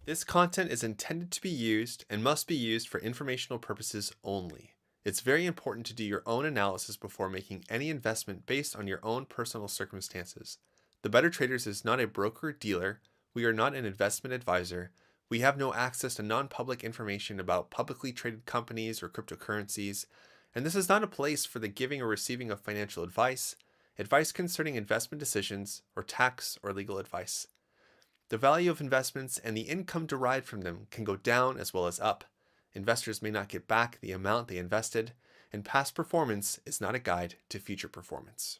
This content is intended to be used and must be used for informational purposes only. It's very important to do your own analysis before making any investment based on your own personal circumstances. The Better Traders is not a broker dealer. We are not an investment advisor. We have no access to non public information about publicly traded companies or cryptocurrencies. And this is not a place for the giving or receiving of financial advice, advice concerning investment decisions, or tax or legal advice. The value of investments and the income derived from them can go down as well as up. Investors may not get back the amount they invested, and past performance is not a guide to future performance.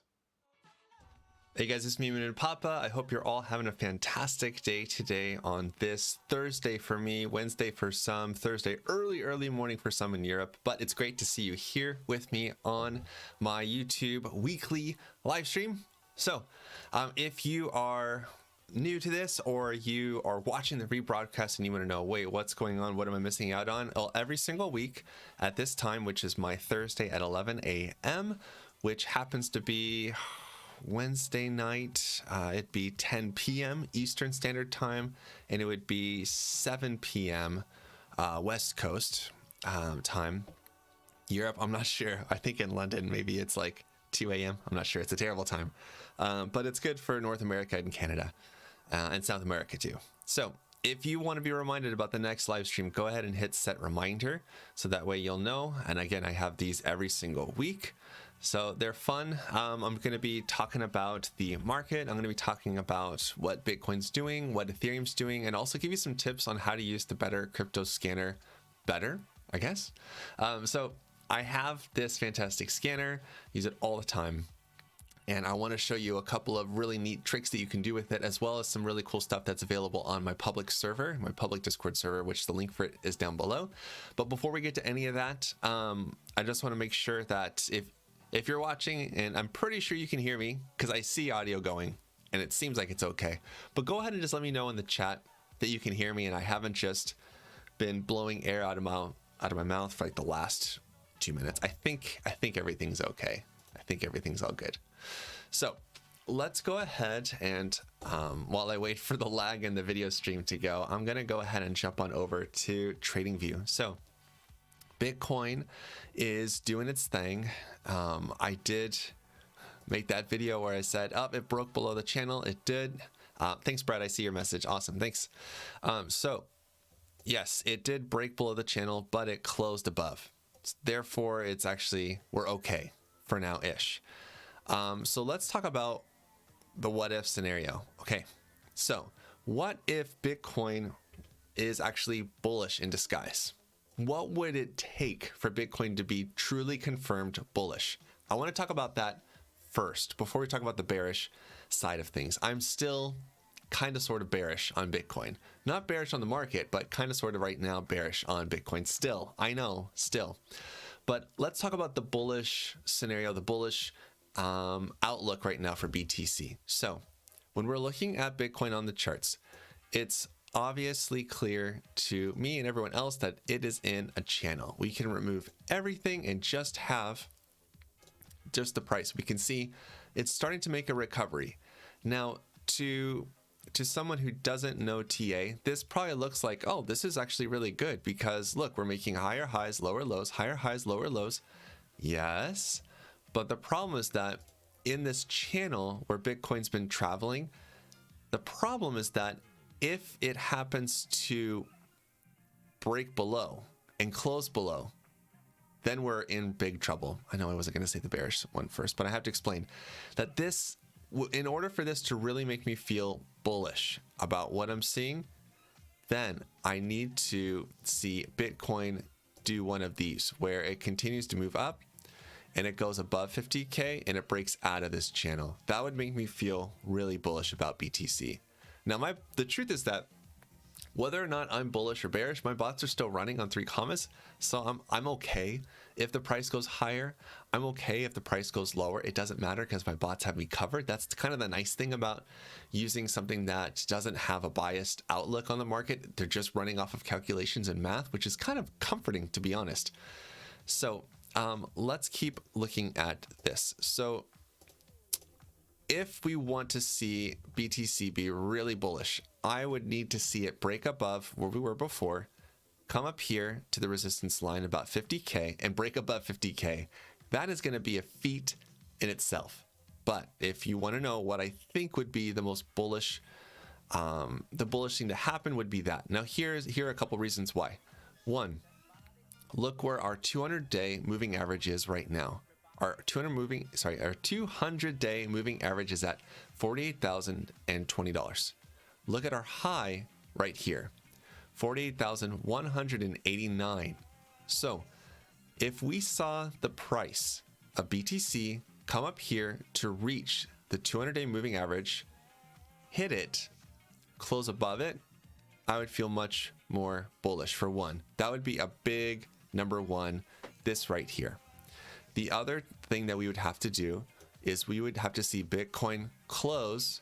Hey guys, it's me, and Papa. I hope you're all having a fantastic day today on this Thursday for me, Wednesday for some, Thursday early morning for some in Europe. But it's great to see you here with me on my YouTube weekly live stream. So if you are new to this or you are watching the rebroadcast and you want to know, wait, what's going on? What am I missing out on? Well, every single week at this time, which is my Thursday at 11 a.m., which happens to be Wednesday night, it'd be 10 p.m. Eastern Standard Time, and it would be 7 p.m. West Coast time. Europe, I'm not sure. I think in London, maybe it's like 2 a.m. I'm not sure. It's a terrible time. But it's good for North America and Canada and South America too. So if you want to be reminded about the next live stream, go ahead and hit set reminder. So that way you'll know. And again, I have these every single week. So they're fun. I'm going to be talking about the market. I'm going to be talking about what Bitcoin's doing, what Ethereum's doing, and also give you some tips on how to use the Better Crypto Scanner better, I guess. So I have this fantastic scanner, use it all the time. And I want to show you a couple of really neat tricks that you can do with it, as well as some really cool stuff that's available on my public server, my public Discord server, which the link for it is down below. But before we get to any of that, I just want to make sure that if you're watching, and I'm pretty sure you can hear me because I see audio going and it seems like it's okay, but go ahead and just let me know in the chat that you can hear me and I haven't just been blowing air out of my mouth for like the last 2 minutes. I think everything's okay. I think everything's all good. So let's go ahead and while I wait for the lag in the video stream to go, I'm going to go ahead and jump on over to TradingView. So Bitcoin is doing its thing. I did make that video where I said, oh, it broke below the channel. It did. Thanks, Brad. I see your message. Awesome. Thanks. So yes, it did break below the channel, but it closed above. Therefore, it's actually, we're okay for now-ish. So let's talk about the what if scenario. Okay. So what if Bitcoin is actually bullish in disguise? What would it take for Bitcoin to be truly confirmed bullish? I want to talk about that first before we talk about the bearish side of things. I'm still kind of sort of bearish on Bitcoin. Not bearish on the market, but kind of sort of right now bearish on Bitcoin still. I know, still. But let's talk about the bullish scenario, the bullish outlook right now for BTC. So when we're looking at Bitcoin on the charts, it's obviously clear to me and everyone else that it is in a channel. We can remove everything and just have just the price. We can see it's starting to make a recovery. Now, to someone who doesn't know TA, this probably looks like, oh, this is actually really good because look, we're making higher highs, lower lows, higher highs, lower lows. Yes, but the problem is that in this channel where Bitcoin's been traveling, the problem is that if it happens to break below and close below, then we're in big trouble. I know I wasn't going to say the bearish one first, but I have to explain that this, in order for this to really make me feel bullish about what I'm seeing, then I need to see Bitcoin do one of these where it continues to move up and it goes above 50K and it breaks out of this channel. That would make me feel really bullish about BTC. Now, the truth is that whether or not I'm bullish or bearish, my bots are still running on 3 commas. So I'm okay if the price goes higher. I'm okay if the price goes lower. It doesn't matter because my bots have me covered. That's kind of the nice thing about using something that doesn't have a biased outlook on the market. They're just running off of calculations and math, which is kind of comforting, to be honest. So let's keep looking at this. So if we want to see BTC be really bullish, I would need to see it break above where we were before, come up here to the resistance line about 50K and break above 50K. That is going to be a feat in itself. But if you want to know what I think would be the most bullish, the bullish thing to happen would be that. Now here are a couple reasons why. One, look where our 200-day moving average is right now. Our 200-day moving average is at $48,020. Look at our high right here, 48,189. So if we saw the price of BTC come up here to reach the 200-day moving average, hit it, close above it, I would feel much more bullish. For one, that would be a big number one, this right here. The other thing that we would have to do is we would have to see Bitcoin close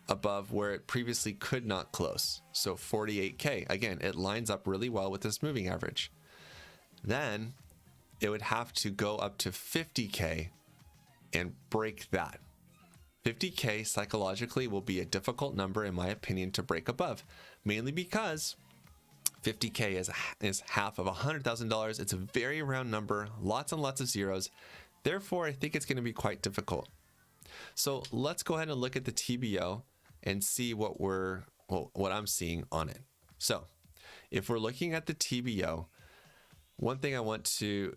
above where it previously could not close. So 48K, again, it lines up really well with this moving average. Then it would have to go up to 50K and break that. 50K psychologically will be a difficult number, in my opinion, to break above, mainly because 50K is half of $100,000. It's a very round number, lots and lots of zeros. Therefore, I think it's going to be quite difficult. So let's go ahead and look at the TBO and see what I'm seeing on it. So if we're looking at the TBO, one thing I want to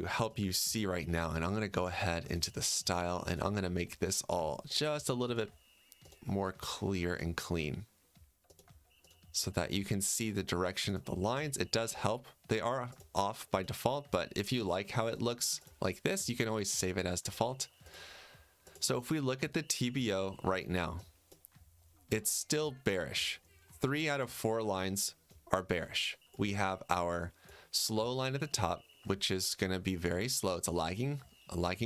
help you see right now, and I'm going to go ahead into the style and I'm going to make this all just a little bit more clear and clean, so that you can see the direction of the lines. It does help. They are off by default, but if you like how it looks like this, you can always save it as default. So if we look at the TBO right now, it's still bearish. 3 out of 4 lines are bearish. We have our slow line at the top, which is going to be very slow. It's a lagging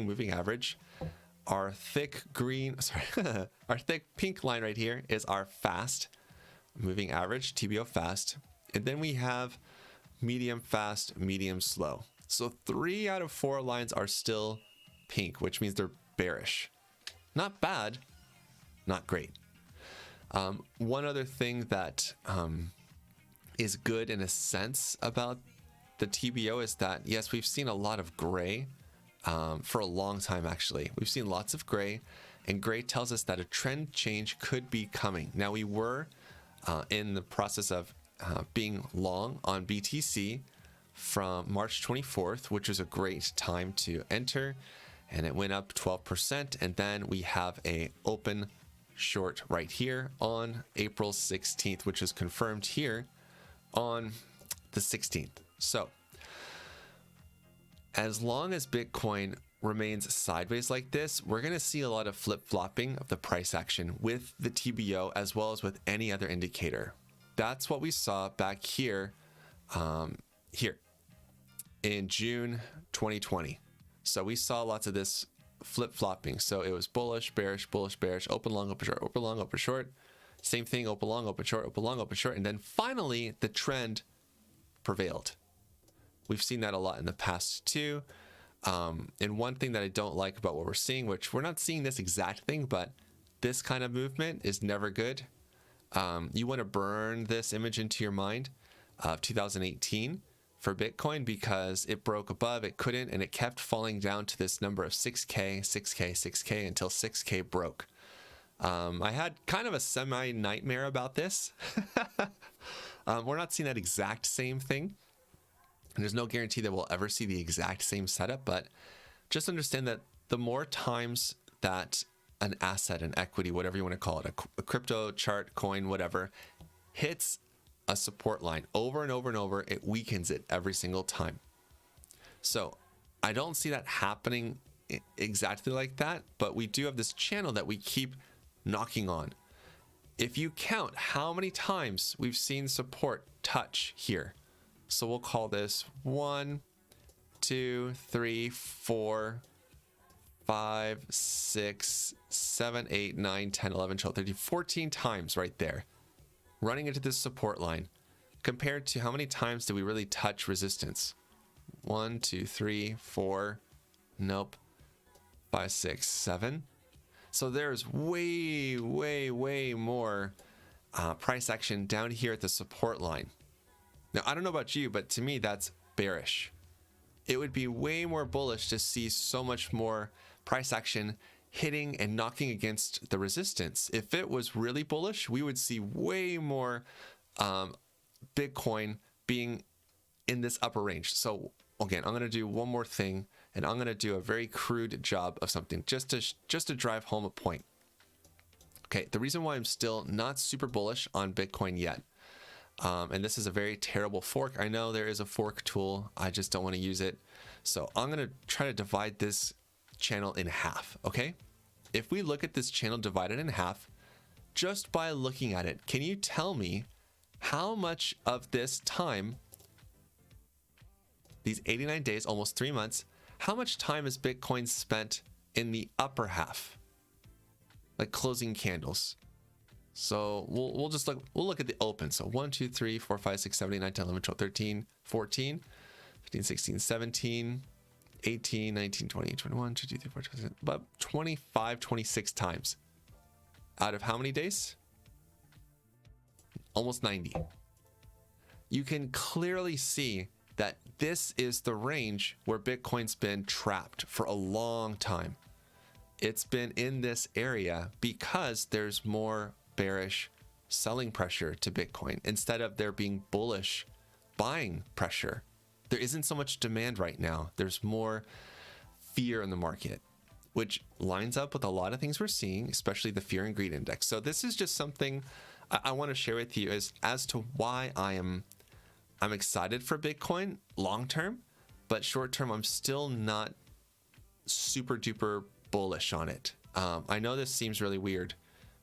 moving average. Our thick green, our thick pink line right here is our fast moving average, TBO fast. And then we have medium fast, medium slow. So 3 out of 4 lines are still pink, which means they're bearish. Not bad, not great. One other thing that is good in a sense about the TBO is that, yes, we've seen a lot of gray for a long time, actually. We've seen lots of gray, and gray tells us that a trend change could be coming. Now, we were in the process of being long on BTC from March 24th, which was a great time to enter, and it went up 12%. And then we have a open short right here on April 16th, which is confirmed here on the 16th. So as long as Bitcoin remains sideways like this, we're going to see a lot of flip-flopping of the price action with the TBO as well as with any other indicator. That's what we saw back here, here in June 2020. So we saw lots of this flip-flopping. So it was bullish, bearish, open long, open short, open long, open short. Same thing, open long, open short, open long, open short. And then finally, the trend prevailed. We've seen that a lot in the past too. And one thing that I don't like about what we're seeing, which we're not seeing this exact thing, but this kind of movement is never good. You want to burn this image into your mind of 2018 for Bitcoin, because it broke above, it couldn't, and it kept falling down to this number of 6K, 6K, 6K until 6K broke. I had kind of a semi-nightmare about this. We're not seeing that exact same thing. And there's no guarantee that we'll ever see the exact same setup, but just understand that the more times that an asset, an equity, whatever you want to call it, a crypto chart, coin, whatever, hits a support line over and over and over, it weakens it every single time. So I don't see that happening exactly like that, but we do have this channel that we keep knocking on. If you count how many times we've seen support touch here, so we'll call this 1, 2, 3, 4, 5, 6, 7, 8, 9, 10, 11, 12, 13, 14 times right there, running into this support line, compared to how many times do we really touch resistance? 1, 2, 3, 4, nope, 5, 6, 7. So there's way more price action down here at the support line. Now, I don't know about you, but to me, that's bearish. It would be way more bullish to see so much more price action hitting and knocking against the resistance. If it was really bullish, we would see way more Bitcoin being in this upper range. So again, I'm going to do one more thing, and I'm going to do a very crude job of something just to drive home a point. Okay, the reason why I'm still not super bullish on Bitcoin yet, and this is a very terrible fork. I know there is a fork tool. I just don't want to use it. So I'm going to try to divide this channel in half, okay? If we look at this channel divided in half, just by looking at it, can you tell me how much of this time, these 89 days, almost 3 months, how much time has Bitcoin spent in the upper half? Like closing candles. So we'll look at the open. So 1, 2, 3, 4, 5, 6, 7, 8, 9, 10, 11, 12, 13, 14, 15, 16, 17, 18, 19, 20, 21, 22, 23, 24, 25, about 25, 26 times. Out of how many days? Almost 90. You can clearly see that this is the range where Bitcoin's been trapped for a long time. It's been in this area because there's more bearish selling pressure to Bitcoin instead of there being bullish buying pressure. There isn't so much demand right now. There's more fear in the market, which lines up with a lot of things we're seeing, especially the fear and greed index. So this is just something I want to share with you as to why I'm excited for Bitcoin long term, but short term I'm still not super duper bullish on it. I know this seems really weird,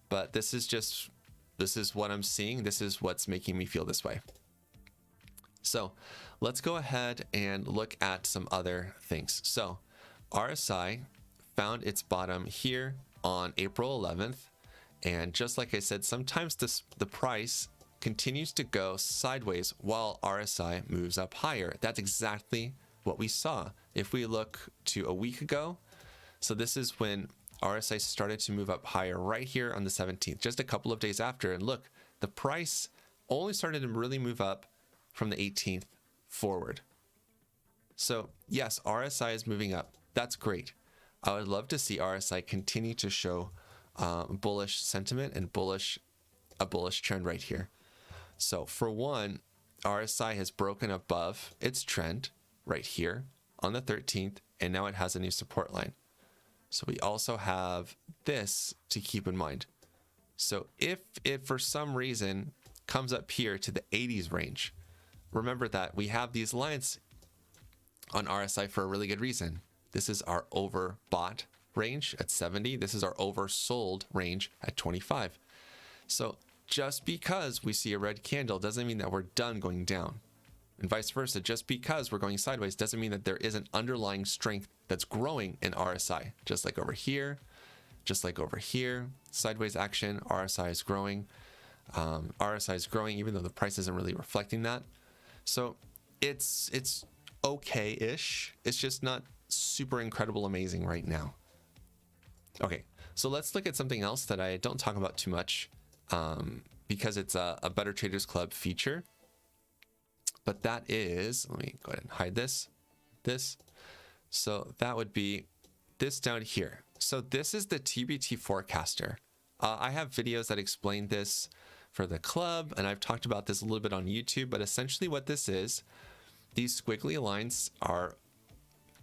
but this is what I'm seeing. This is what's making me feel this way. So let's go ahead and look at some other things. So RSI found its bottom here on April 11th. And just like I said, sometimes the price continues to go sideways while RSI moves up higher. That's exactly what we saw. If we look to a week ago, so this is when RSI started to move up higher right here on the 17th, just a couple of days after. And look, the price only started to really move up from the 18th forward. So yes, RSI is moving up. That's great. I would love to see RSI continue to show bullish sentiment and a bullish trend right here. So for one, RSI has broken above its trend right here on the 13th, and now it has a new support line. So we also have this to keep in mind. So if it for some reason comes up here to the 80s range, remember that we have these lines on RSI for a really good reason. This is our overbought range at 70. This is our oversold range at 25. So just because we see a red candle doesn't mean that we're done going down. And vice versa, just because we're going sideways doesn't mean that there isn't underlying strength that's growing in RSI. Just like over here, sideways action, RSI is growing. RSI is growing even though the price isn't really reflecting that. So it's okay-ish. It's just not super incredible amazing right now. Okay, so let's look at something else that I don't talk about too much because it's a Better Traders Club feature. But that is, let me go ahead and hide this. So that would be this down here. So this is the TBT forecaster. I have videos that explain this for the club, and I've talked about this a little bit on YouTube, but essentially what this is, these squiggly lines are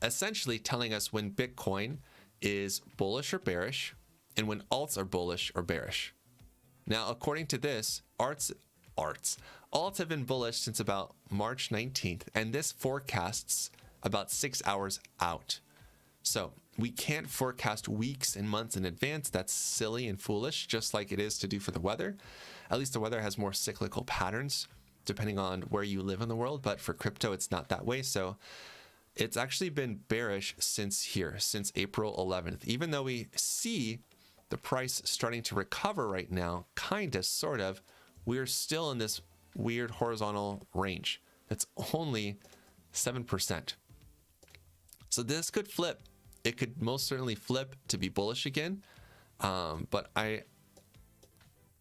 essentially telling us when Bitcoin is bullish or bearish, and when alts are bullish or bearish. Now, according to this, alts have been bullish since about March 19th, and this forecasts about 6 hours out. So we can't forecast weeks and months in advance. That's silly and foolish, just like it is to do for the weather. At least the weather has more cyclical patterns depending on where you live in the world, but for crypto, it's not that way. So it's actually been bearish since April 11th, even though we see the price starting to recover right now, kind of, sort of, we're still in this weird horizontal range. That's only 7%. So this could flip. It could most certainly flip to be bullish again. But I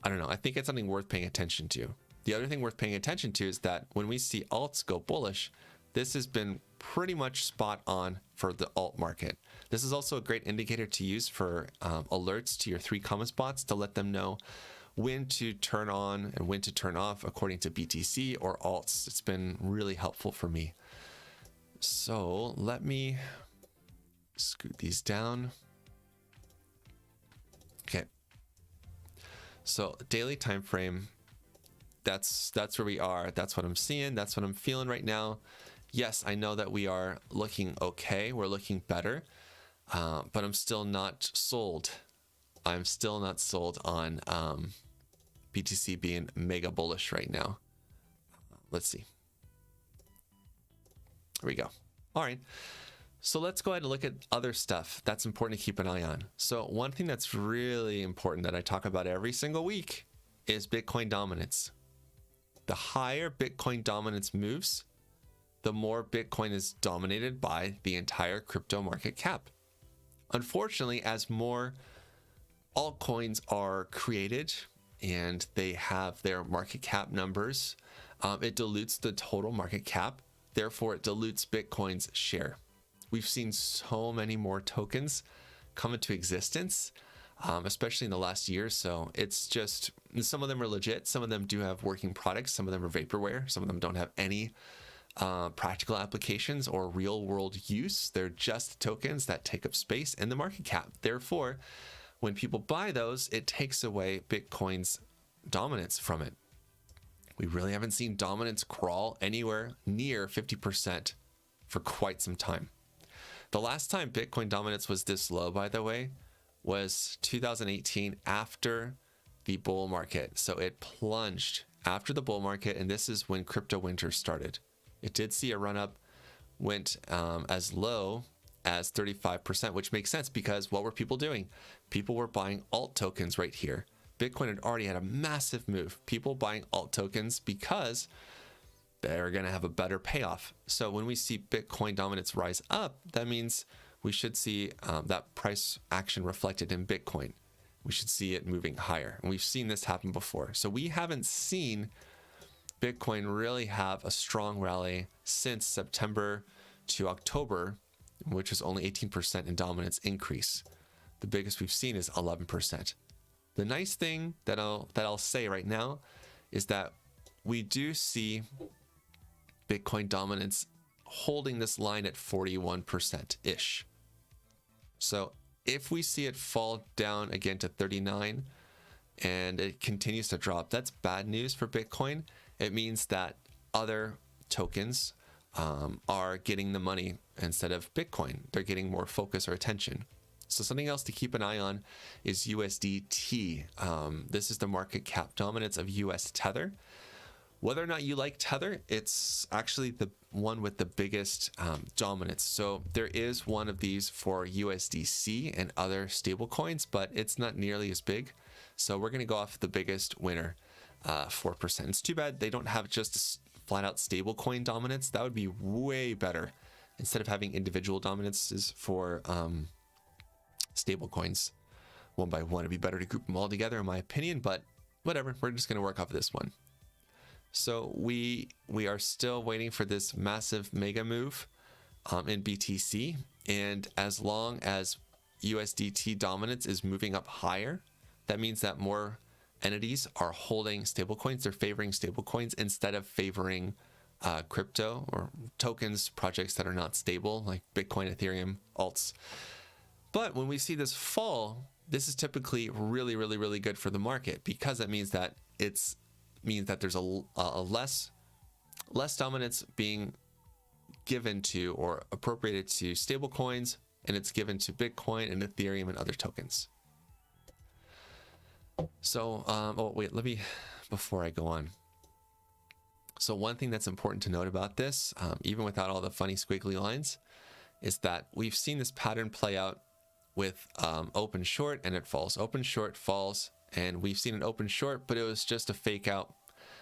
I don't know. I think it's something worth paying attention to. The other thing worth paying attention to is that when we see alts go bullish, this has been pretty much spot on for the alt market. This is also a great indicator to use for alerts to your 3 comma spots to let them know when to turn on and when to turn off according to BTC or alts. It's been really helpful for me. So let me scoot these down. Okay. So daily time frame, that's where we are. That's what I'm seeing. That's what I'm feeling right now. Yes, I know that we are looking okay. We're looking better, but I'm still not sold. I'm still not sold on BTC being mega bullish right now. Let's see. There we go. All right. So let's go ahead and look at other stuff that's important to keep an eye on. So one thing that's really important that I talk about every single week is Bitcoin dominance. The higher Bitcoin dominance moves, the more Bitcoin is dominated by the entire crypto market cap. Unfortunately, as more altcoins are created and they have their market cap numbers, it dilutes the total market cap. Therefore, it dilutes Bitcoin's share. We've seen so many more tokens come into existence, especially in the last year. So it's just, some of them are legit. Some of them do have working products. Some of them are vaporware. Some of them don't have any practical applications or real world use. They're just tokens that take up space in the market cap. Therefore, when people buy those, it takes away Bitcoin's dominance from it. We really haven't seen dominance crawl anywhere near 50% for quite some time. The last time Bitcoin dominance was this low, by the way, was 2018 after the bull market. So it plunged after the bull market, and this is when crypto winter started. It did see a run up, went as low as 35%, which makes sense because what were people doing? People were buying alt tokens right here. Bitcoin had already had a massive move. People buying alt tokens because they're going to have a better payoff. So when we see Bitcoin dominance rise up, that means we should see that price action reflected in Bitcoin. We should see it moving higher. And we've seen this happen before. So we haven't seen Bitcoin really have a strong rally since September to October, which is only 18% in dominance increase. The biggest we've seen is 11%. The nice thing that I'll say right now is that we do see Bitcoin dominance holding this line at 41%-ish. So if we see it fall down again to 39 and it continues to drop, that's bad news for Bitcoin. It means that other tokens are getting the money instead of Bitcoin. They're getting more focus or attention. So something else to keep an eye on is USDT. This is the market cap dominance of US Tether. Whether or not you like Tether, it's actually the one with the biggest dominance. So there is one of these for USDC and other stablecoins, but it's not nearly as big. So we're going to go off the biggest winner, 4%. It's too bad they don't have just a flat out stablecoin dominance. That would be way better. Instead of having individual dominances for stable coins one by one, it'd be better to group them all together in my opinion, but whatever, we're just going to work off this one. So we are still waiting for this massive mega move in BTC, and as long as USDT dominance is moving up higher, that means that more entities are holding stablecoins. They're favoring stablecoins instead of favoring crypto or tokens, projects that are not stable like Bitcoin, Ethereum, alts. But when we see this fall, this is typically really, really, really good for the market because that means that there's a less dominance being given to or appropriated to stable coins, and it's given to Bitcoin and Ethereum and other tokens. So, oh wait, before I go on. So one thing that's important to note about this, even without all the funny squiggly lines, is that we've seen this pattern play out with open short and it falls, open short, falls, and we've seen an open short, but it was just a fake out,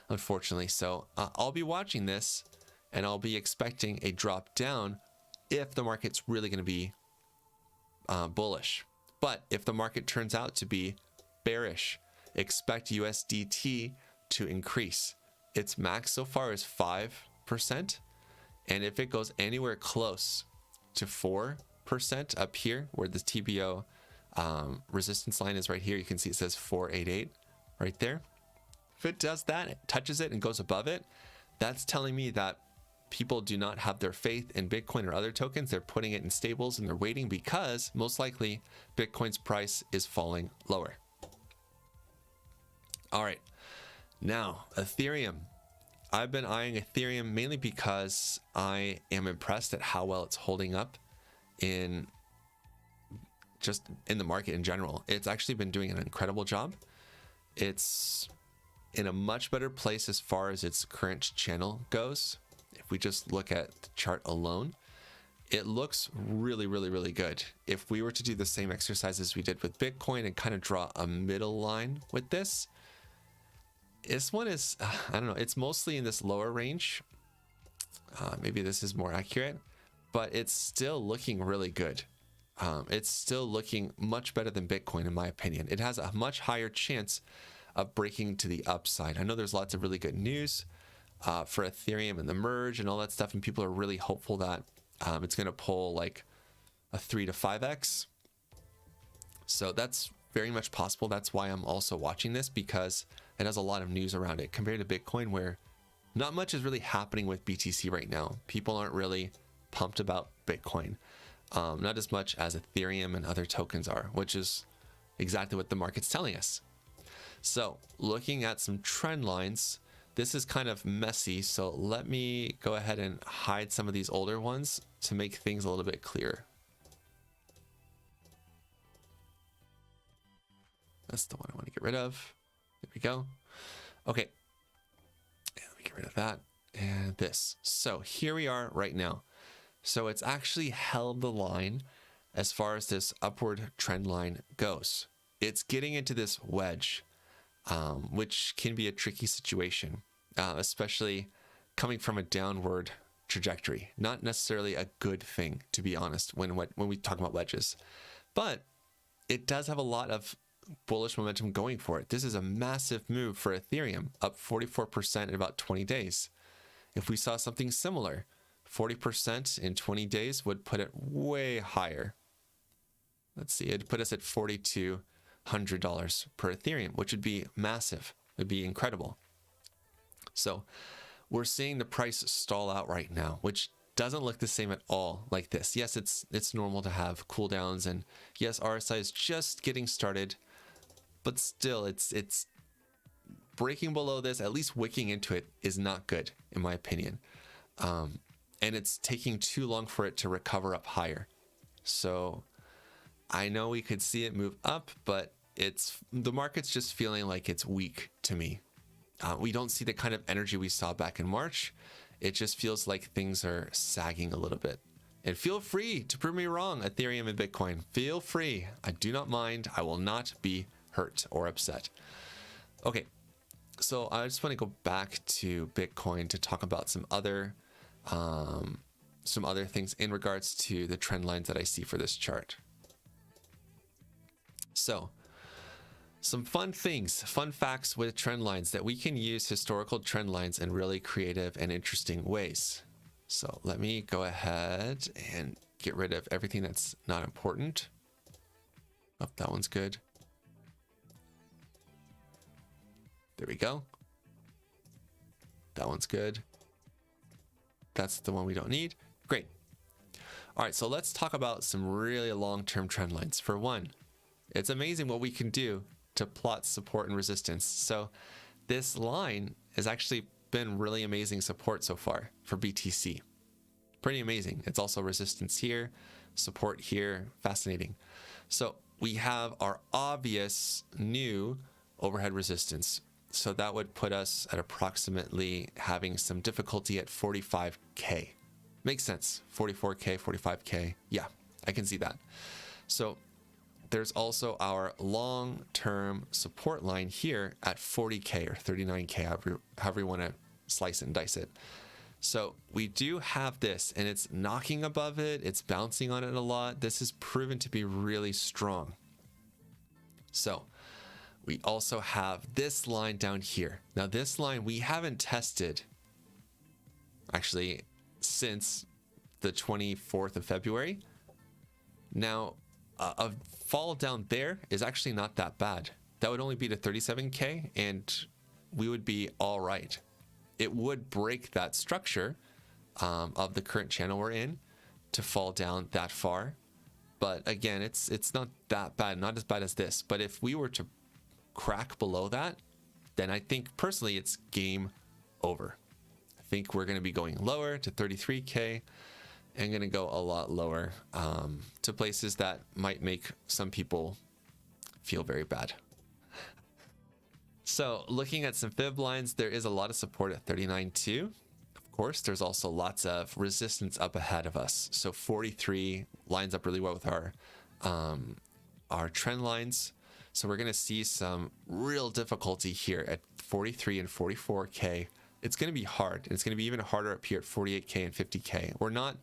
unfortunately. So I'll be watching this and I'll be expecting a drop down if the market's really going to be bullish. But if the market turns out to be bearish expect USDT to increase. Its max so far is 5%. And if it goes anywhere close to 4% up here, where the TBO resistance line is right here, you can see it says 488 right there. If it does that, it touches it and goes above it, that's telling me that people do not have their faith in Bitcoin or other tokens. They're putting it in stables and they're waiting because most likely Bitcoin's price is falling lower. All right, now Ethereum. I've been eyeing Ethereum mainly because I am impressed at how well it's holding up in the market in general. It's actually been doing an incredible job. It's in a much better place as far as its current channel goes. If we just look at the chart alone, it looks really, really, really good. If we were to do the same exercise as we did with Bitcoin and kind of draw a middle line with this one is, I don't know, it's mostly in this lower range. Maybe this is more accurate, but it's still looking really good. It's still looking much better than Bitcoin, in my opinion. It has a much higher chance of breaking to the upside. I know there's lots of really good news for Ethereum and the merge and all that stuff, and people are really hopeful that it's going to pull like a 3 to 5x. So that's very much possible. That's why I'm also watching this, because it has a lot of news around it compared to Bitcoin, where not much is really happening with BTC right now. People aren't really pumped about Bitcoin, not as much as Ethereum and other tokens are, which is exactly what the market's telling us. So looking at some trend lines, this is kind of messy. So let me go ahead and hide some of these older ones to make things a little bit clearer. That's the one I want to get rid of. There we go. Okay. Let me get rid of that and this. So here we are right now. So it's actually held the line as far as this upward trend line goes. It's getting into this wedge, which can be a tricky situation, especially coming from a downward trajectory. Not necessarily a good thing, to be honest, when we talk about wedges. But it does have a lot of bullish momentum going for it. This is a massive move for Ethereum, up 44% in about 20 days. If we saw something similar, 40% in 20 days would put it way higher. Let's see, it'd put us at $4,200 per Ethereum, which would be massive. It would be incredible. So we're seeing the price stall out right now, which doesn't look the same at all like this. Yes, it's normal to have cooldowns, and yes, RSI is just getting started, but still it's breaking below this, at least wicking into it, is not good in my opinion. And it's taking too long for it to recover up higher. So I know we could see it move up, but the market's just feeling like it's weak to me. We don't see the kind of energy we saw back in March. It just feels like things are sagging a little bit. And feel free to prove me wrong, Ethereum and Bitcoin. Feel free. I do not mind. I will not be hurt or upset. Okay, so I just want to go back to Bitcoin to talk about some other things in regards to the trend lines that I see for this chart. So some fun facts with trend lines, that we can use historical trend lines in really creative and interesting ways. So let me go ahead and get rid of everything that's not important. Oh, that one's good. There we go. That one's good. That's the one we don't need. Great. All right, so let's talk about some really long-term trend lines. For one, it's amazing what we can do to plot support and resistance. So this line has actually been really amazing support so far for BTC. Pretty amazing. It's also resistance here, support here. Fascinating. So we have our obvious new overhead resistance. So that would put us at approximately having some difficulty at 45K. Makes sense. 44K, 45K. Yeah, I can see that. So there's also our long-term support line here at 40K or 39K, however you want to slice it and dice it. So we do have this, and it's knocking above it. It's bouncing on it a lot. This is proven to be really strong. So We also have this line down here. Now this line we haven't tested actually since the 24th of February. Now a fall down there is actually not that bad. That would only be to 37K and we would be all right. It would break that structure of the current channel we're in to fall down that far. But again, it's not that bad, not as bad as this. But if we were to crack below that, then I think personally it's game over. I think we're going to be going lower to 33K and going to go a lot lower to places that might make some people feel very bad. So looking at some fib lines, there is a lot of support at 39.2. Of course, there's also lots of resistance up ahead of us. So 43 lines up really well with our trend lines. So we're going to see some real difficulty here at 43 and 44K. It's going to be hard. And it's going to be even harder up here at 48K and 50K. We're not.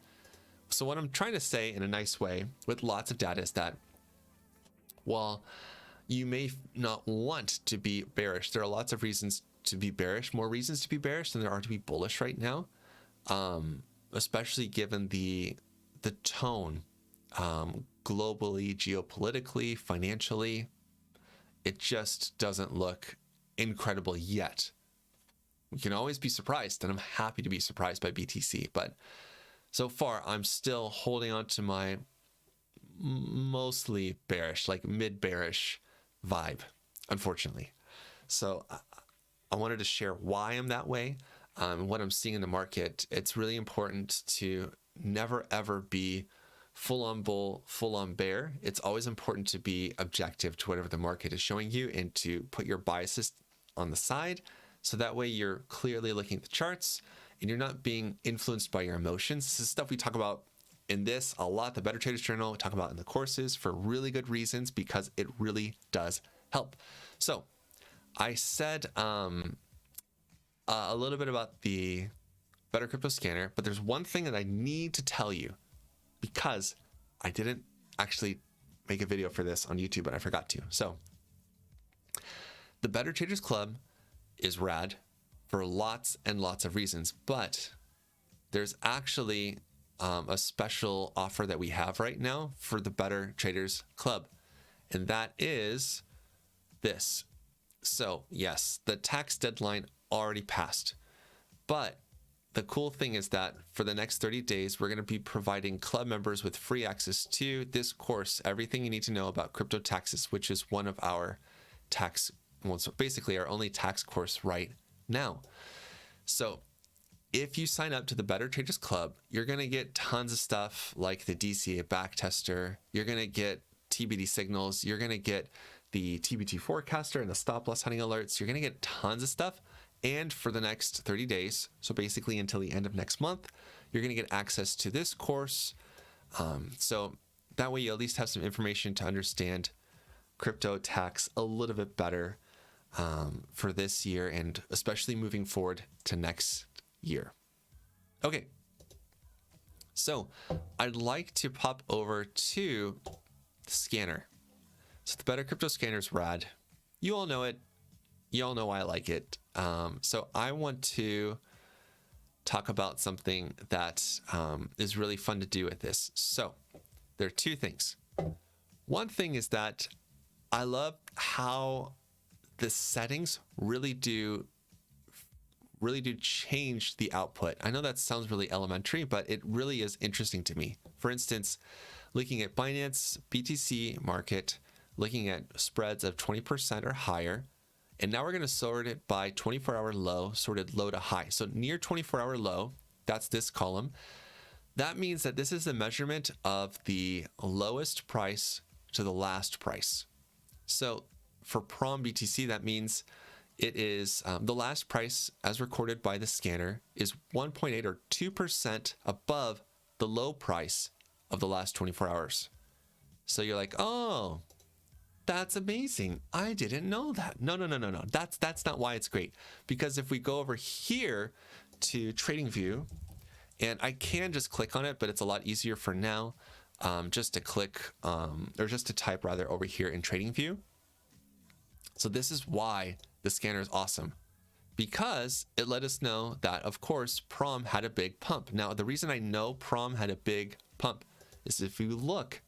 So what I'm trying to say in a nice way with lots of data is that while you may not want to be bearish, there are lots of reasons to be bearish, more reasons to be bearish than there are to be bullish right now, especially given the tone globally, geopolitically, financially. It just doesn't look incredible yet. We can always be surprised, and I'm happy to be surprised by BTC, but so far I'm still holding on to my mostly bearish, like mid-bearish vibe, unfortunately. So I wanted to share why I'm that way, what I'm seeing in the market. It's really important to never ever be full on bull, full on bear. It's always important to be objective to whatever the market is showing you and to put your biases on the side. So that way you're clearly looking at the charts and you're not being influenced by your emotions. This is stuff we talk about in this a lot, the Better Traders Journal, we talk about in the courses for really good reasons because it really does help. So I said a little bit about the Better Crypto Scanner, but there's one thing that I need to tell you because I didn't actually make a video for this on YouTube, but I forgot to. So the Better Traders Club is rad for lots and lots of reasons, but there's actually a special offer that we have right now for the Better Traders Club, and that is this. So yes, the tax deadline already passed, but the cool thing is that for the next 30 days, we're going to be providing club members with free access to this course, everything you need to know about crypto taxes, which is one of our tax, well, so basically our only tax course right now. So if you sign up to the Better Traders Club, you're going to get tons of stuff like the DCA backtester. You're going to get TBD signals. You're going to get the TBT forecaster and the stop loss hunting alerts. You're going to get tons of stuff. And for the next 30 days, so basically until the end of next month, you're going to get access to this course. So that way you at least have some information to understand crypto tax a little bit better for this year and especially moving forward to next year. Okay, so I'd like to pop over to the scanner. So the Better Crypto Scanner is rad. You all know it. You all know why I like it. So I want to talk about something that is really fun to do with this. So there are two things. One thing is that I love how the settings really do change the output. I know that sounds really elementary, but it really is interesting to me. For instance, looking at Binance, BTC market, looking at spreads of 20% or higher, and now we're going to sort it by 24-hour low, sorted low to high. So near 24-hour low, that's this column. That means that this is a measurement of the lowest price to the last price. So for Prom BTC, that means it is the last price as recorded by the scanner is 1.8 or 2% above the low price of the last 24 hours. So you're like, oh, that's amazing. I didn't know that. No. That's not why it's great. Because if we go over here to TradingView, and I can just click on it, but it's a lot easier for now just to click or just to type rather over here in TradingView. So this is why the scanner is awesome, because it let us know that, of course, prom had a big pump. Now, the reason I know prom had a big pump is if you look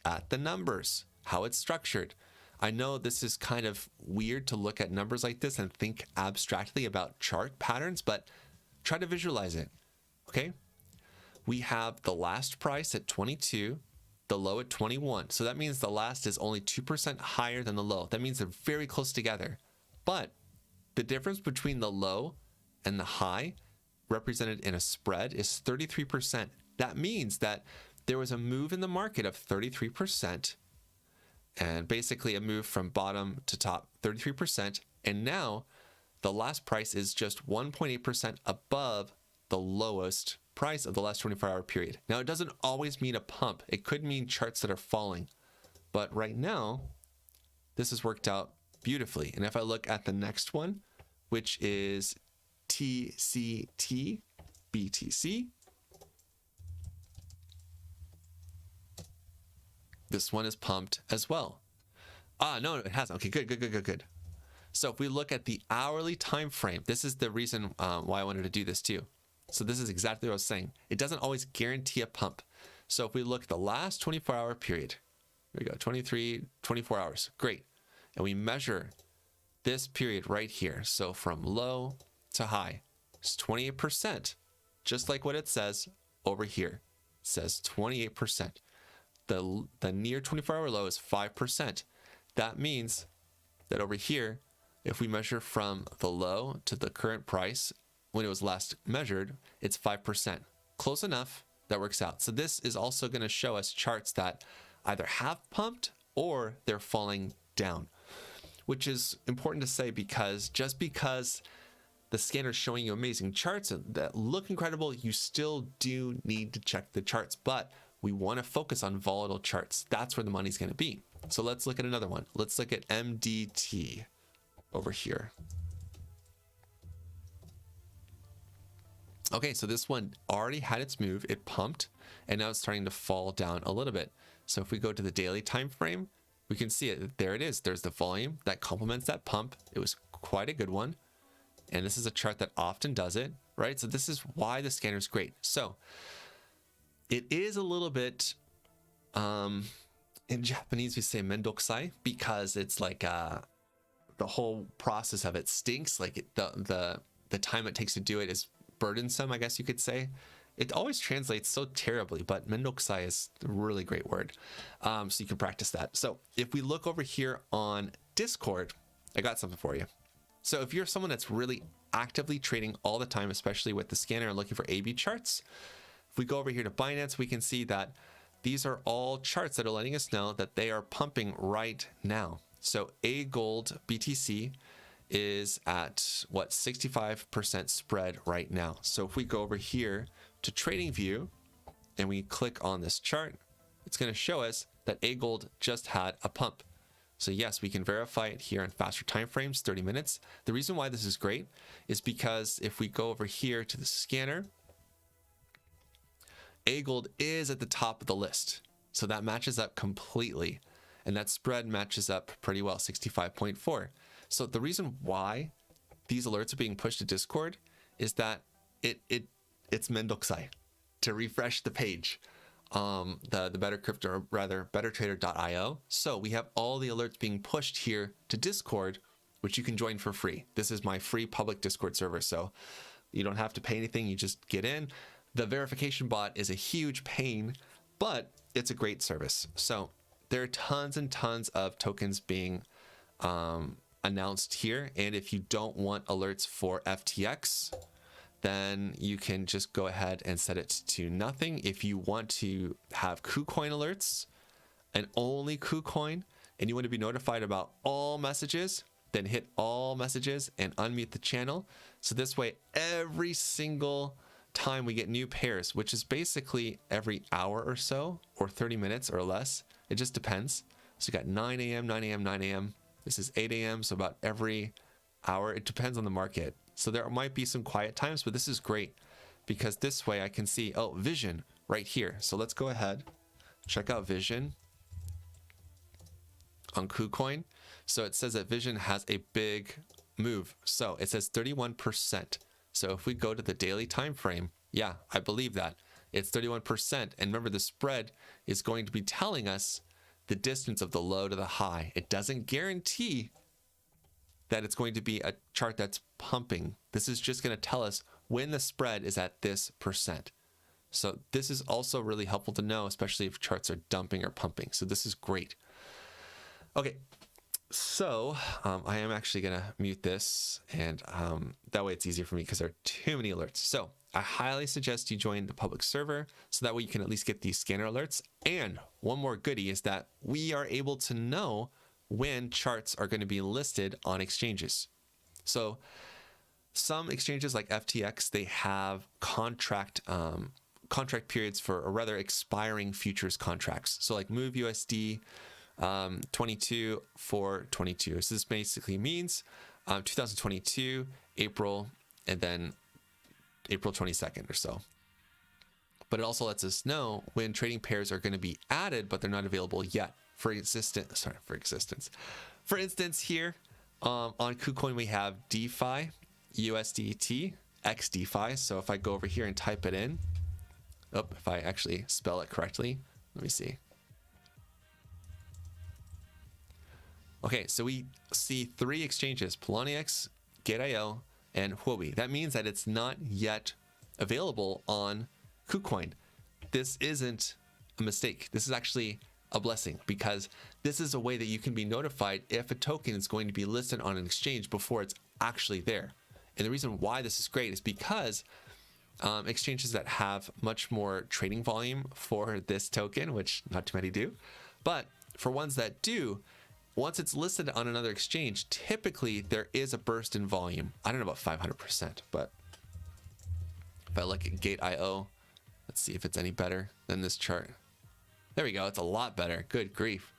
at the numbers, how it's structured. I know this is kind of weird to look at numbers like this and think abstractly about chart patterns, but try to visualize it, okay? We have the last price at 22, the low at 21. So that means the last is only 2% higher than the low. That means they're very close together. But the difference between the low and the high, represented in a spread, is 33%. That means that there was a move in the market of 33%, and basically a move from bottom to top 33%. And now the last price is just 1.8% above the lowest price of the last 24-hour period. Now, it doesn't always mean a pump. It could mean charts that are falling. But right now, this has worked out beautifully. And if I look at the next one, which is TCT BTC, this one is pumped as well. No, it hasn't. Okay, good. So if we look at the hourly time frame, this is the reason why I wanted to do this too. So this is exactly what I was saying. It doesn't always guarantee a pump. So if we look at the last 24-hour period, here we go, 24 hours, great. And we measure this period right here. So from low to high, it's 28%, just like what it says over here. It says 28%. The near 24-hour low is 5%. That means that over here, if we measure from the low to the current price, when it was last measured, it's 5%. Close enough, that works out. So this is also going to show us charts that either have pumped or they're falling down, which is important to say, because just because the scanner is showing you amazing charts that look incredible, you still do need to check the charts. But we want to focus on volatile charts. That's where the money's going to be. So let's look at another one. Let's look at MDT over here. Okay, so this one already had its move. It pumped, and now it's starting to fall down a little bit. So if we go to the daily time frame, we can see it. There it is. There's the volume that complements that pump. It was quite a good one. And this is a chart that often does it, right? So this is why the scanner is great. So it is a little bit, in Japanese we say mendokusai, because it's like the whole process of it stinks. Like the time it takes to do it is burdensome, I guess you could say. It always translates so terribly, but mendokusai is a really great word. So you can practice that. So if we look over here on Discord, I got something for you. So if you're someone that's really actively trading all the time, especially with the scanner and looking for AB charts, if we go over here to Binance, we can see that these are all charts that are letting us know that they are pumping right now. So A Gold BTC is at what, 65% spread right now. So if we go over here to Trading View and we click on this chart, it's going to show us that A Gold just had a pump. So yes, we can verify it here in faster time frames, 30 minutes. The reason why this is great is because if we go over here to the scanner, A Gold is at the top of the list. So that matches up completely. And that spread matches up pretty well, 65.4. So the reason why these alerts are being pushed to Discord is that it's mendokusai to refresh the page, the Better Crypto, or rather bettertrader.io. So we have all the alerts being pushed here to Discord, which you can join for free. This is my free public Discord server, so you don't have to pay anything. You just get in. The verification bot is a huge pain, but it's a great service. So there are tons and tons of tokens being announced here. And if you don't want alerts for FTX, then you can just go ahead and set it to nothing. If you want to have KuCoin alerts and only KuCoin, and you want to be notified about all messages, then hit all messages and unmute the channel. So this way, every single time we get new pairs, which is basically every hour or so, or 30 minutes or less, it just depends. So you got 9 a.m., 9 a.m., 9 a.m. This is 8 a.m. So about every hour. It depends on the market. So there might be some quiet times, but this is great because this way I can see, oh, Vision right here. So let's go ahead, check out Vision. on KuCoin. So it says that Vision has a big move. So it says 31%. So if we go to the daily time frame, yeah, I believe that. It's 31%. And remember, the spread is going to be telling us the distance of the low to the high. It doesn't guarantee that it's going to be a chart that's pumping. This is just going to tell us when the spread is at this percent. So this is also really helpful to know, especially if charts are dumping or pumping. So this is great. Okay, so I am actually going to mute this, and that way it's easier for me because there are too many alerts. So I highly suggest you join the public server so that way you can at least get these scanner alerts. And one more goodie is that we are able to know when charts are going to be listed on exchanges. So some exchanges like FTX, they have contract periods for, or rather expiring futures contracts. So like Move USD 22 for 22. So this basically means 2022, April, and then April 22nd or so. But it also lets us know when trading pairs are going to be added, but they're not available yet. For instance, here on KuCoin, we have DeFi, USDT, XDeFi. So if I go over here and type it in, if I actually spell it correctly, let me see. Okay, so we see 3 exchanges, Poloniex, Gate.io, and Huobi. That means that it's not yet available on KuCoin. This isn't a mistake. This is actually a blessing, because this is a way that you can be notified if a token is going to be listed on an exchange before it's actually there. And the reason why this is great is because exchanges that have much more trading volume for this token, which not too many do, but for ones that do, once it's listed on another exchange, typically there is a burst in volume. I don't know about 500%, but if I look at Gate.io, let's see if it's any better than this chart. There we go. It's a lot better. Good grief.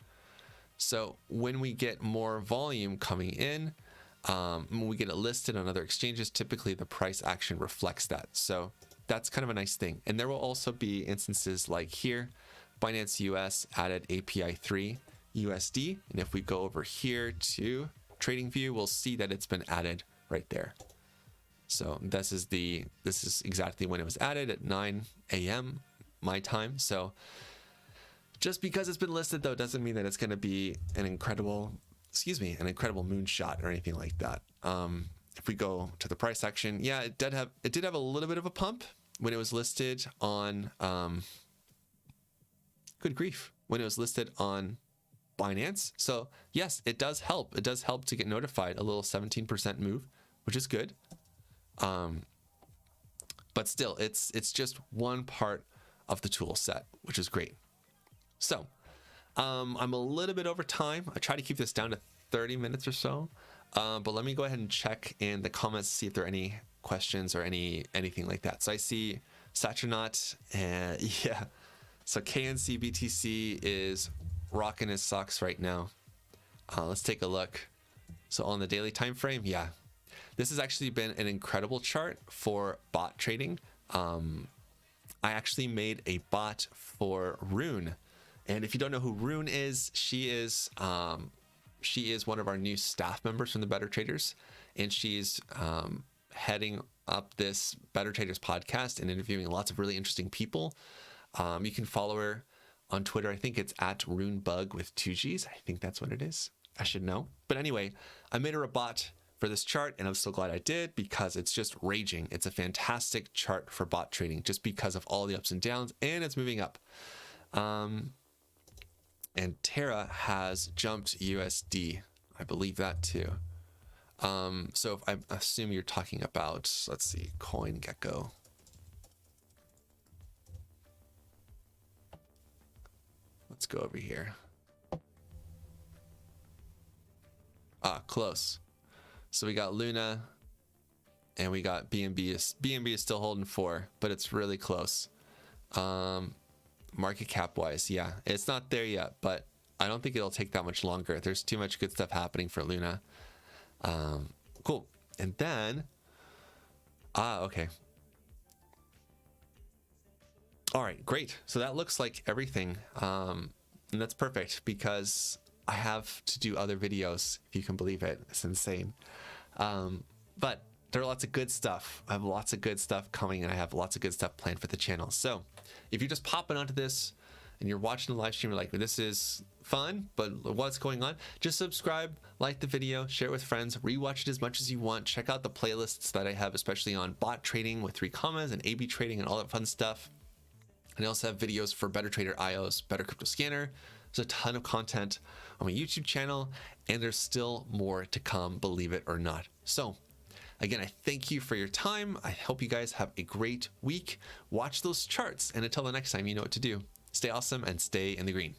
So when we get more volume coming in, when we get it listed on other exchanges, typically the price action reflects that. So that's kind of a nice thing. And there will also be instances like here, Binance US added API 3 USD. And if we go over here to TradingView, we'll see that it's been added right there. So this is exactly when it was added at 9 a.m. my time. So just because it's been listed, though, doesn't mean that it's going to be an incredible moonshot or anything like that. If we go to the price action, yeah, it did have a little bit of a pump when it was listed on. Good grief, when it was listed on Binance. So yes, it does help. It does help to get notified. A little 17% move, which is good. But still, it's just one part of the tool set, which is great. So I'm a little bit over time. I try to keep this down to 30 minutes or so. But let me go ahead and check in the comments to see if there are any questions or anything like that. So I see Satronaut, and yeah. So KNC BTC is rocking his socks right now. Let's take a look. So on the daily time frame, yeah, this has actually been an incredible chart for bot trading. I actually made a bot for Rune. And if you don't know who Rune is, she is one of our new staff members from the Better Traders, and she's heading up this Better Traders podcast and interviewing lots of really interesting people. You can follow her on Twitter. I think it's at RuneBug with 2 G's. I think that's what it is. I should know. But anyway, I made her a bot for this chart, and I'm so glad I did, because it's just raging. It's a fantastic chart for bot trading just because of all the ups and downs, and it's moving up. And Terra has jumped USD. I believe that too. So if I assume you're talking about, let's see, CoinGecko. Let's go over here. Close. So we got Luna and we got BNB. BNB is still holding 4, but it's really close. Market cap wise, yeah, it's not there yet, but I don't think it'll take that much longer. There's too much good stuff happening for Luna. Cool. And then, okay. All right, great. So that looks like everything. And that's perfect, because I have to do other videos, if you can believe it. It's insane. But there are lots of good stuff. I have lots of good stuff coming, and I have lots of good stuff planned for the channel. So if you're just popping onto this and you're watching the live stream, you're like, this is fun, but what's going on? Just subscribe, like the video, share it with friends, rewatch it as much as you want. Check out the playlists that I have, especially on bot trading with 3 commas and A/B trading and all that fun stuff. And I also have videos for Better Trader IO's Better Crypto Scanner. There's a ton of content on my YouTube channel, and there's still more to come, believe it or not. So again, I thank you for your time. I hope you guys have a great week. Watch those charts, and until the next time, you know what to do. Stay awesome and stay in the green.